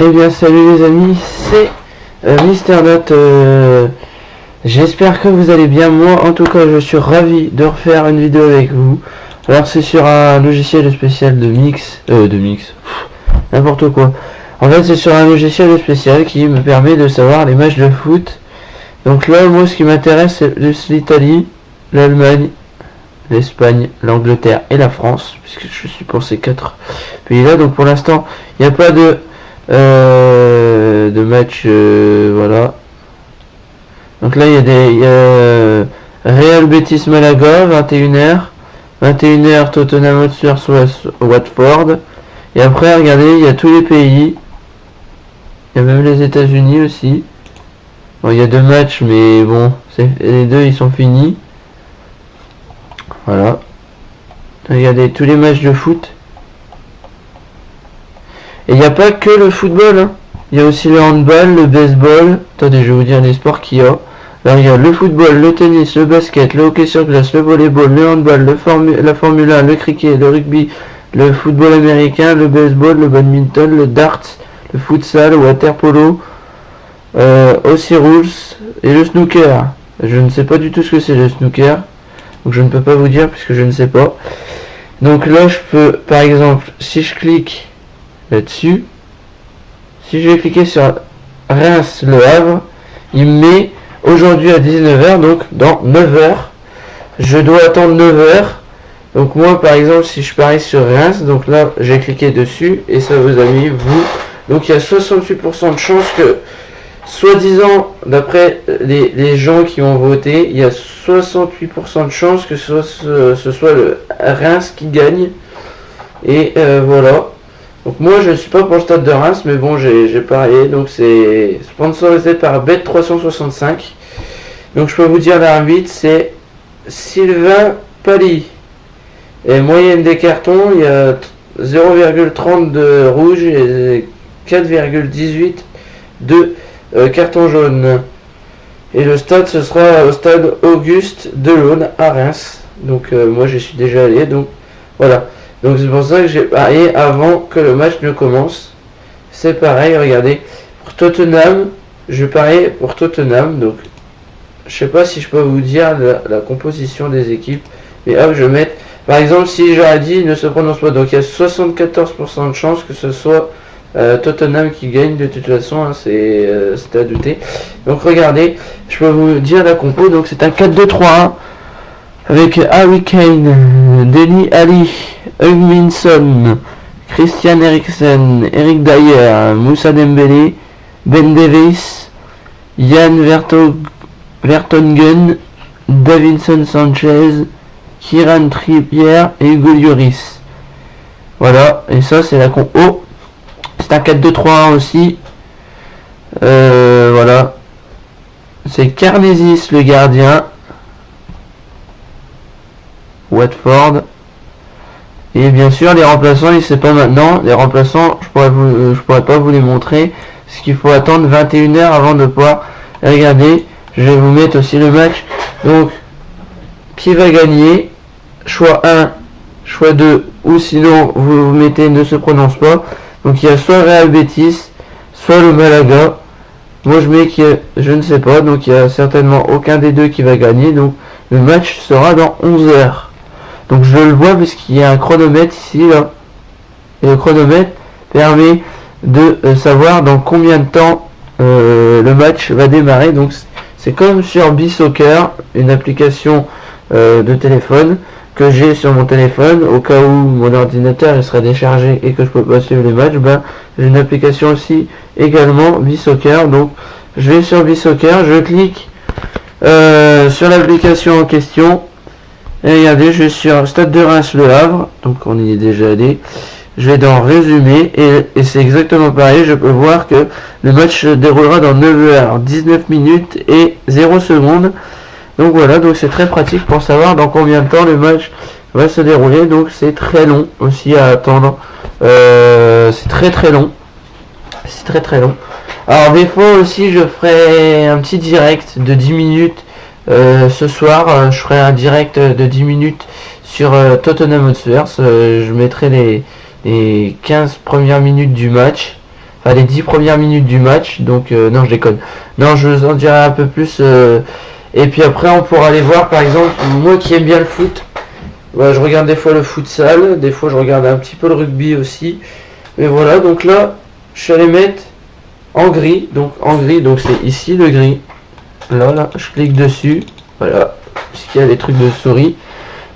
Eh bien salut les amis, c'est MrNote. J'espère que vous allez bien. Moi en tout cas je suis ravi de refaire une vidéo avec vous. Alors c'est sur un logiciel spécial de mix, n'importe quoi. En fait c'est sur un logiciel spécial qui me permet de savoir les matchs de foot. Donc là moi ce qui m'intéresse c'est l'Italie, l'Allemagne, l'Espagne, l'Angleterre et la France, puisque je suis pour ces 4 pays là. Donc pour l'instant il n'y a pas de match, voilà. Donc là il y a Real Betis Malaga 21h Tottenham Hotspur Watford, et après regardez il y a tous les pays, il y a même les États-Unis aussi. Bon, il y a 2 matchs mais bon les 2 ils sont finis. Voilà, regardez tous les matchs de foot. Et il n'y a pas que le football, hein. Il y a aussi le handball, le baseball. Attendez, je vais vous dire les sports qu'il y a. Alors il y a le football, le tennis, le basket, le hockey sur glace, le volleyball, le handball, la Formule 1, le cricket, le rugby, le football américain, le baseball, le badminton, le darts, le futsal, le water polo, aussi rules et le snooker. Je ne sais pas du tout ce que c'est le snooker, donc je ne peux pas vous dire puisque je ne sais pas. Donc là je peux, par exemple, si je clique là-dessus, si je vais cliquer sur Reims Le Havre, il me met aujourd'hui à 19h, donc dans 9h. Je dois attendre 9h. Donc moi par exemple si je parie sur Reims, donc là j'ai cliqué dessus et ça vous a mis vous. Donc il y a 68% de chance que, soi-disant d'après les gens qui ont voté, il y a 68% de chance que ce soit le Reims qui gagne. Et voilà. Donc moi je suis pas pour le stade de Reims, mais bon j'ai parié. Donc c'est sponsorisé par Bet365. Donc je peux vous dire l'arbitre c'est Sylvain Pally. Et moyenne des cartons, il y a 0,30 de rouge et 4,18 de carton jaune. Et le stade ce sera au stade Auguste Delaune à Reims. Donc moi j'y suis déjà allé, donc voilà. Donc c'est pour ça que j'ai parié avant que le match ne commence. C'est pareil, regardez. Pour Tottenham, je parie pour Tottenham. Donc je sais pas si je peux vous dire la composition des équipes. Mais hop, je vais mettre. Par exemple, si j'aurais dit ne se prononce pas. Donc il y a 74% de chance que ce soit Tottenham qui gagne de toute façon. Hein, c'est à douter. Donc regardez, je peux vous dire la compo. Donc c'est un 4-2-3-1. Avec Harry Kane, Deli Ali, Hugminson, Christian Eriksen, Eric Dyer, Moussa Dembélé, Ben Davies, Yann Vertonghen, Davinson Sanchez, Kieran Trippier et Hugo Lloris. Voilà, et ça c'est la compo. C'est un 4-2-3-1 aussi. Voilà. C'est Karnesis le gardien. Watford. Et bien sûr les remplaçants, il sait pas maintenant. Les remplaçants, je pourrais pas vous les montrer, parce qu'il faut attendre 21h avant de pouvoir regarder. Je vais vous mettre aussi le match. Donc qui va gagner, choix 1, choix 2, ou sinon vous mettez ne se prononce pas. Donc il y a soit Real Betis, soit le Malaga. Moi je mets que je ne sais pas, donc il y a certainement aucun des deux qui va gagner. Donc le match sera dans 11h. Donc je le vois parce qu'il y a un chronomètre ici là. Et le chronomètre permet de savoir dans combien de temps le match va démarrer. Donc c'est comme sur B-Soccer, une application de téléphone que j'ai sur mon téléphone. Au cas où mon ordinateur il serait déchargé et que je peux pas suivre les matchs, ben j'ai une application aussi également B-Soccer. Donc je vais sur B-Soccer, je clique sur l'application en question. Et regardez, je suis sur Stade de Reims Le Havre, donc on y est déjà allé. Je vais dans résumé et c'est exactement pareil. Je peux voir que le match se déroulera dans 9h, 19 minutes et 0 secondes. Donc voilà, donc c'est très pratique pour savoir dans combien de temps le match va se dérouler. Donc c'est très long aussi à attendre. C'est très long. C'est très long. Alors des fois aussi je ferai un petit direct de 10 minutes. Ce soir, je ferai un direct de 10 minutes sur Tottenham Hotspur. Je mettrai les 15 premières minutes du match. enfin les 10 premières minutes du match. Donc non, je déconne. Non, je vous en dirai un peu plus. Et puis après, on pourra aller voir, par exemple, moi qui aime bien le foot. Bah, je regarde des fois le futsal, des fois je regarde un petit peu le rugby aussi. Mais voilà, donc là, je suis allé mettre en gris. Donc c'est ici le gris. Là, je clique dessus. Voilà, puisqu'il y a les trucs de souris.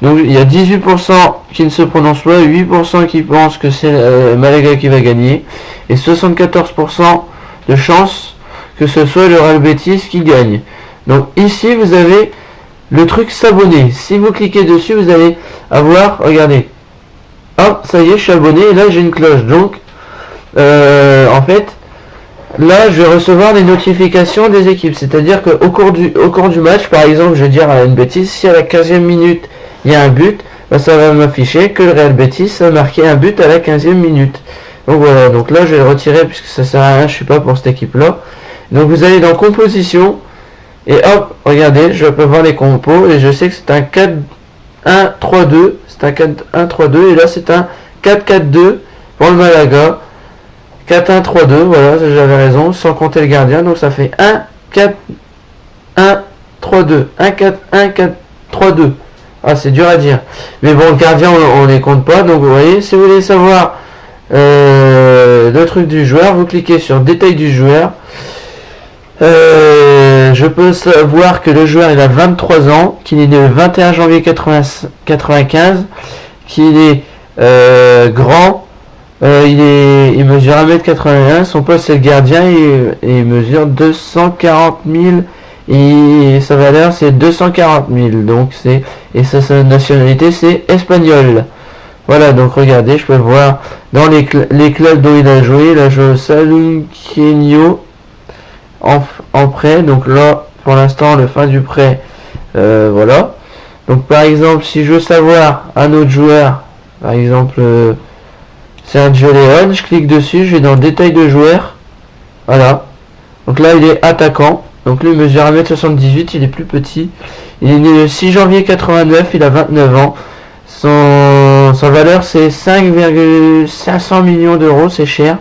Donc il y a 18% qui ne se prononcent pas, 8% qui pensent que c'est Malaga qui va gagner, et 74% de chance que ce soit le Real Betis qui gagne. Donc ici vous avez le truc s'abonner. Si vous cliquez dessus, vous allez avoir, regardez, hop, ça y est, je suis abonné, et là j'ai une cloche. Donc en fait, là je vais recevoir les notifications des équipes. C'est-à-dire qu'au cours du match, par exemple, je vais dire à une bêtise, si à la 15e minute il y a un but, bah, ça va m'afficher que le Real Betis a marqué un but à la 15e minute. Donc voilà, donc là je vais le retirer puisque ça sert à rien, je suis pas pour cette équipe là. Donc vous allez dans composition et hop, regardez, je peux voir les compos et je sais que c'est un 4-1-3-2, c'est un 4-1-3-2 et là c'est un 4-4-2 pour le Malaga. 4-1-3-2, voilà, j'avais raison, sans compter le gardien, donc ça fait 1-4-1-3-2, 1-4-1-4-3-2. Ah, c'est dur à dire. Mais bon, le gardien, on les compte pas. Donc, vous voyez, si vous voulez savoir le truc du joueur, vous cliquez sur détail du joueur. Je peux savoir que le joueur, il a 23 ans, qu'il est né le 21 janvier 95, qu'il est grand, il mesure 1m81, son poste c'est le gardien, et il mesure 240 000. Et sa valeur c'est 240 000, donc et sa nationalité c'est espagnol. Voilà, donc regardez, je peux voir dans les clubs dont il a joué. Il a joué au Saluqueño en prêt, donc là pour l'instant le fin du prêt, voilà. Donc par exemple, si je veux savoir un autre joueur, par exemple Sergio León, je clique dessus, je vais dans détail de joueur, voilà. Donc là il est attaquant. Donc lui il mesure 1m78, il est plus petit. Il est né le 6 janvier 89, il a 29 ans. Sa valeur c'est 5,500 millions d'euros, c'est cher.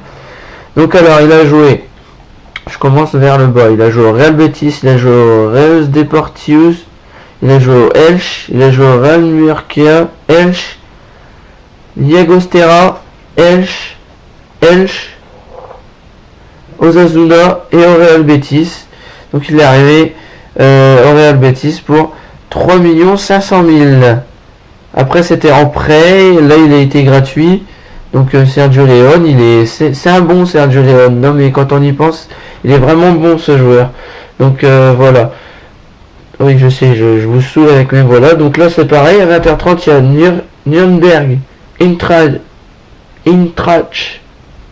Donc alors il a joué, je commence vers le bas, il a joué au Real Betis, il a joué au Reus Deportius, il a joué au Elche, il a joué au Real Murcia, Elche, Llagostera, Elche, Osasuna et au Real Betis. Donc il est arrivé au Real Betis pour 3 500 000. Après c'était en prêt, là il a été gratuit. Donc Sergio León, c'est un bon Sergio León. Non mais quand on y pense, il est vraiment bon ce joueur. Donc voilà. Oui je sais, je vous saoule avec mes voilà. Donc là c'est pareil, à 20h30 il y a Nürnberg, Eintracht.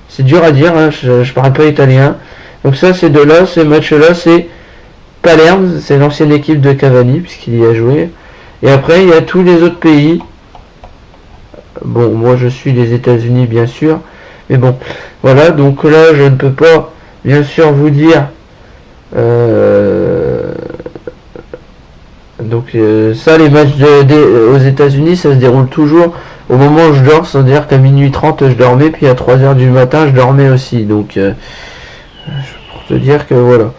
C'est dur à dire, hein, je parle pas italien. Donc ça c'est de là, ce match là c'est Palerme, c'est l'ancienne équipe de Cavani puisqu'il y a joué. Et après il y a tous les autres pays. Bon, moi je suis les États-Unis bien sûr, mais bon, voilà. Donc là je ne peux pas bien sûr vous dire. Donc ça, les matchs aux États-Unis, ça se déroule toujours au moment où je dors, c'est-à-dire qu'à minuit 30 je dormais, puis à 3h du matin je dormais aussi. Donc pour te dire que voilà.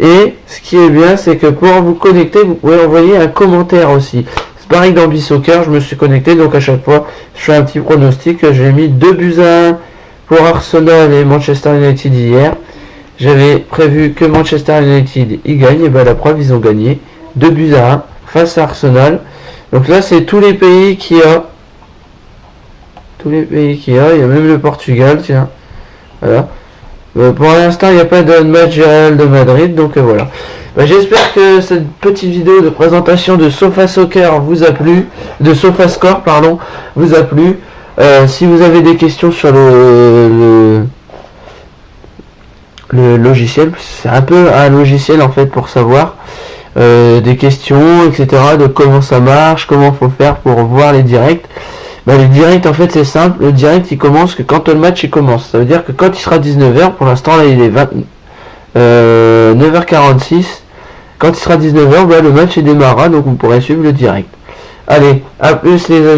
Et ce qui est bien, c'est que pour vous connecter, vous pouvez envoyer un commentaire aussi. C'est pareil dans Bisoccer, je me suis connecté, donc à chaque fois je fais un petit pronostic. J'ai mis 2-1 pour Arsenal et Manchester United hier. J'avais prévu que Manchester United y gagne, et ben la preuve ils ont gagné 2-1 face à Arsenal. Donc là c'est tous les pays qu'il y a. Il y a même le Portugal, tiens. Voilà. Pour l'instant, il n'y a pas de match Real de Madrid, donc voilà. J'espère que cette petite vidéo de présentation de SofaSoccer vous a plu, de SofaScore, pardon, vous a plu. Si vous avez des questions sur le logiciel, c'est un peu un logiciel en fait pour savoir des questions, etc., de comment ça marche, comment faut faire pour voir les directs. Les directs en fait c'est simple, le direct il commence que quand le match il commence, ça veut dire que quand il sera 19h, pour l'instant là il est 9h46, quand il sera 19h, le match il démarrera, donc vous pourrez suivre le direct. Allez, à plus les amis.